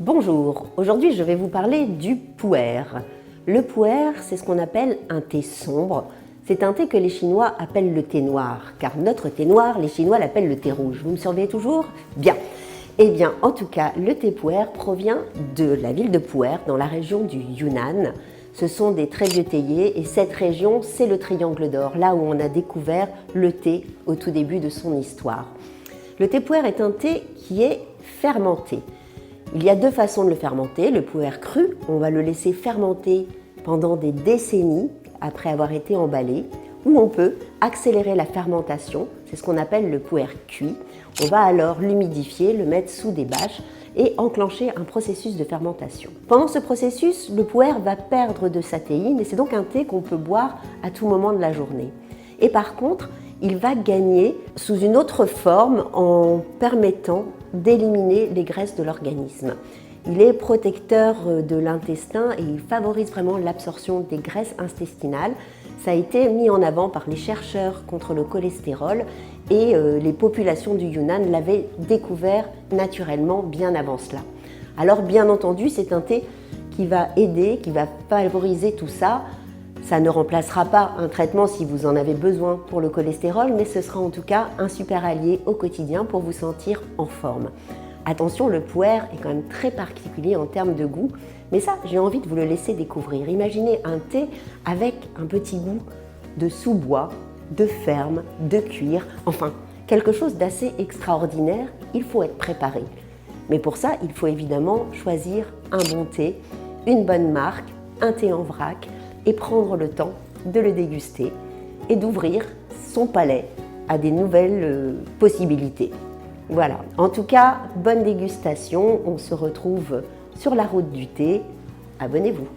Bonjour, aujourd'hui je vais vous parler du pu'er. Le pu'er, c'est ce qu'on appelle un thé sombre. C'est un thé que les Chinois appellent le thé noir, car notre thé noir, les Chinois l'appellent le thé rouge. Vous me surveillez toujours? Bien. Eh bien, en tout cas, le thé pu'er provient de la ville de Pu'er, dans la région du Yunnan. Ce sont des très vieux théiers et cette région, c'est le Triangle d'Or, là où on a découvert le thé au tout début de son histoire. Le thé pu'er est un thé qui est fermenté. Il y a deux façons de le fermenter. Le pu'er cru, on va le laisser fermenter pendant des décennies après avoir été emballé, ou on peut accélérer la fermentation, c'est ce qu'on appelle le pu'er cuit. On va alors l'humidifier, le mettre sous des bâches et enclencher un processus de fermentation. Pendant ce processus, le pu'er va perdre de sa théine et c'est donc un thé qu'on peut boire à tout moment de la journée. Et par contre, il va gagner sous une autre forme en permettant d'éliminer les graisses de l'organisme. Il est protecteur de l'intestin et il favorise vraiment l'absorption des graisses intestinales. Ça a été mis en avant par les chercheurs contre le cholestérol et les populations du Yunnan l'avaient découvert naturellement bien avant cela. Alors bien entendu, c'est un thé qui va aider, qui va favoriser tout ça. Ça ne remplacera pas un traitement si vous en avez besoin pour le cholestérol, mais ce sera en tout cas un super allié au quotidien pour vous sentir en forme. Attention, le pu'er est quand même très particulier en termes de goût, mais ça, j'ai envie de vous le laisser découvrir. Imaginez un thé avec un petit goût de sous-bois, de ferme, de cuir, enfin, quelque chose d'assez extraordinaire. Il faut être préparé. Mais pour ça, il faut évidemment choisir un bon thé, une bonne marque, un thé en vrac, et prendre le temps de le déguster et d'ouvrir son palais à des nouvelles possibilités. Voilà, en tout cas, bonne dégustation, on se retrouve sur la route du thé, abonnez-vous.